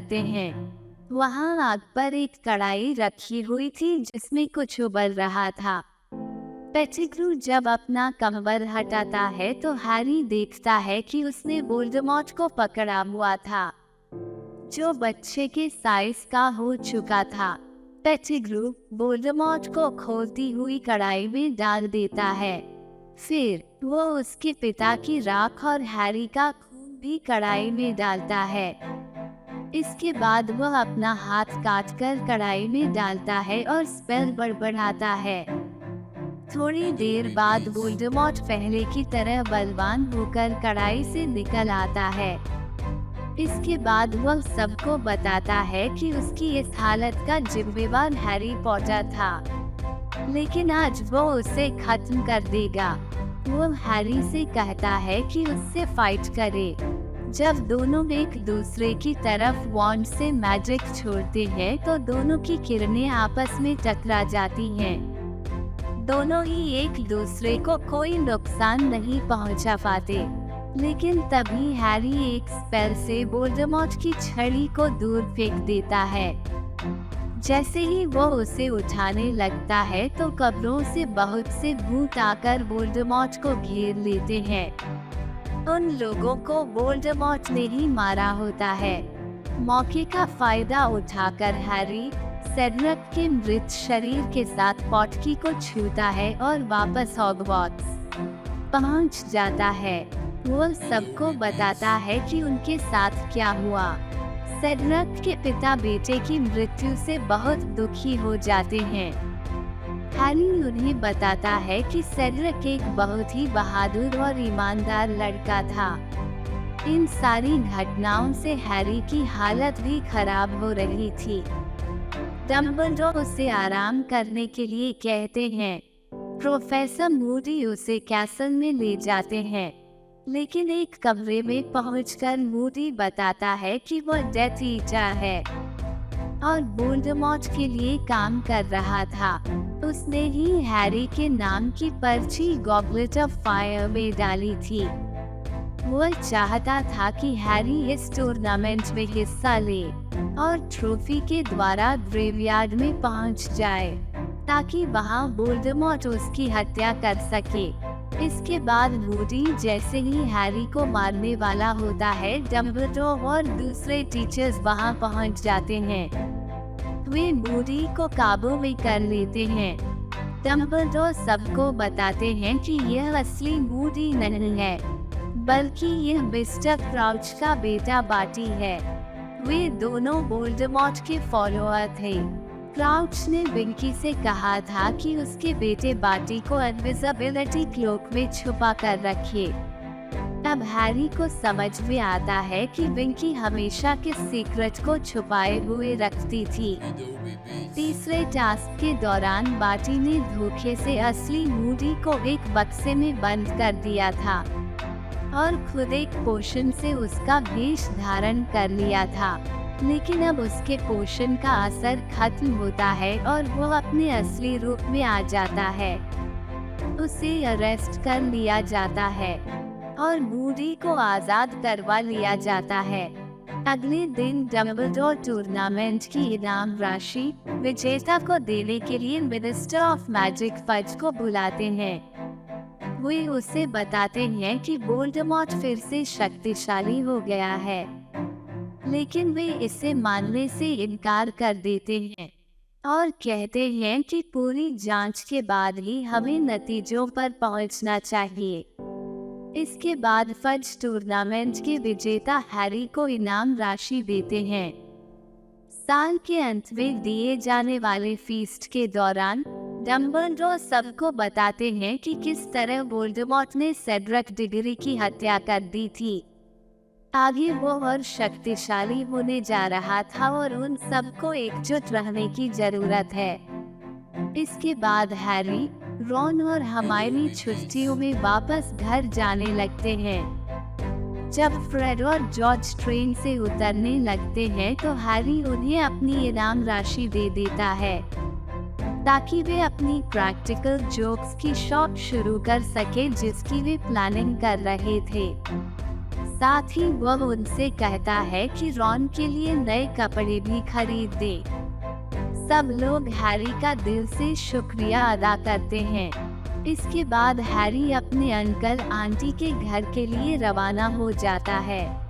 करते हैं। वहाँ आग पर एक कढ़ाई रखी हुई थी जिसमें कुछ उबल रहा था। पेटिग्रू जब अपना कंबल हटाता है तो हैरी देखता है कि उसने वोल्डेमॉर्ट को पकड़ा हुआ था, जो बच्चे के साइज का हो चुका था। पेटिग्रू वोल्डेमॉर्ट को खोलती हुई कढ़ाई में डाल देता है। फिर वो उसके पिता की राख और हैरी का खून भी कढ़ाई में डालता है। इसके बाद वह अपना हाथ काटकर कढ़ाई में डालता है और स्पेल बड़बड़ाता है। थोड़ी देर बाद वोल्डेमॉर्ट पहले की तरह बलवान होकर कढ़ाई से निकल आता है। इसके बाद वह सबको बताता है कि उसकी इस हालत का जिम्मेवार हैरी पॉटर था, लेकिन आज वो उसे खत्म कर देगा। वो हैरी से कहता है कि उससे फाइट करे। जब दोनों एक दूसरे की तरफ वॉन्ड से मैजिक छोड़ते हैं तो दोनों की किरणें आपस में टकरा जाती हैं। दोनों ही एक दूसरे को कोई नुकसान नहीं पहुंचा पाते, लेकिन तभी हैरी एक स्पेल से वोल्डेमॉर्ट की छड़ी को दूर फेंक देता है। जैसे ही वो उसे उठाने लगता है तो कब्रों से बहुत से भूत आकर वोल्डेमॉर्ट को घेर लेते हैं। उन लोगों को वोल्डेमॉर्ट ने ही मारा होता है। मौके का फायदा उठाकर हैरी सेड्रिक के मृत शरीर के साथ पॉटकी को छूता है और वापस हॉगवर्ट्स पहुंच जाता है। वो सबको बताता है कि उनके साथ क्या हुआ। सेड्रिक के पिता बेटे की मृत्यु से बहुत दुखी हो जाते हैं। हैरी उन्हें बताता है कि सेड्रिक एक बहुत ही बहादुर और ईमानदार लड़का था। इन सारी घटनाओं से हैरी की हालत भी खराब हो रही थी। डम्बलडोर उसे आराम करने के लिए कहते हैं। प्रोफेसर मूडी उसे कैसल में ले जाते हैं, लेकिन एक कमरे में पहुंचकर मूडी बताता है कि वो डेथ ईटर है और वोल्डेमॉर्ट के लिए काम कर रहा था। उसने ही हैरी के नाम की पर्ची गॉबलेट ऑफ फायर में डाली थी। वो चाहता था कि हैरी इस टूर्नामेंट में हिस्सा ले और ट्रॉफी के द्वारा ग्रेवयार्ड में पहुंच जाए, ताकि वहां वोल्डेमॉर्ट उसकी हत्या कर सके। इसके बाद मूडी जैसे ही हैरी को मारने वाला होता है, डम्बलडोर और दूसरे टीचर्स वहां पहुंच जाते हैं। वे मूडी को काबू में कर लेते हैं। डम्बलडोर सबको बताते हैं कि यह असली मूडी नहीं है, बल्कि यह मिस्टर क्राउच का बेटा बार्टी है। वे दोनों वोल्डेमॉर्ट के फॉलोअर थे। क्राउच ने विंकी से कहा था कि उसके बेटे बार्टी को इनविजिबिलिटी क्लोक में छुपा कर रखे। अब हैरी को समझ में आता है कि विंकी हमेशा के सीक्रेट को छुपाए हुए रखती थी। तीसरे टास्क के दौरान बार्टी ने धोखे से असली मूडी को एक बक्से में बंद कर दिया था और खुद एक पोशन से उसका वेश धारण कर लिया था, लेकिन अब उसके पोशन का असर खत्म होता है और वो अपने असली रूप में आ जाता है। उसे अरेस्ट कर लिया जाता है और मूडी को आजाद करवा लिया जाता है। अगले दिन डम्बलडोर टूर्नामेंट की इनाम राशि विजेता को देने के लिए मिनिस्टर ऑफ मैजिक फज को बुलाते हैं। वे उसे बताते हैं कि वोल्डेमॉर्ट फिर से शक्तिशाली हो गया है, लेकिन वे इसे मानने से इनकार कर देते हैं और कहते हैं कि पूरी जांच के बाद ही हमें नतीजों पर पहुंचना चाहिए। इसके बाद फज टूर्नामेंट के विजेता हैरी को इनाम राशि देते हैं। साल के अंत में दिए जाने वाले फीस्ट के दौरान डम्बलडोर सबको बताते हैं कि किस तरह वोल्डेमॉर्ट ने सेड्रिक डिगोरी की हत्या कर दी थी। आगे वो और शक्तिशाली होने जा रहा था और उन सबको एकजुट रहने की जरूरत है। इसके बाद हैरी, रॉन और हर्माइनी छुट्टियों में वापस घर जाने लगते हैं। जब फ्रेड और जॉर्ज ट्रेन से उतरने लगते हैं तो हैरी उन्हें अपनी इनाम राशि दे देता है, ताकि वे अपनी प्रैक्टिकल जोक्स की शॉप शुरू कर सके जिसकी वे प्लानिंग कर रहे थे। साथ ही वह उनसे कहता है कि रॉन के लिए नए कपड़े भी खरीद दे। सब लोग हैरी का दिल से शुक्रिया अदा करते हैं। इसके बाद हैरी अपने अंकल आंटी के घर के लिए रवाना हो जाता है।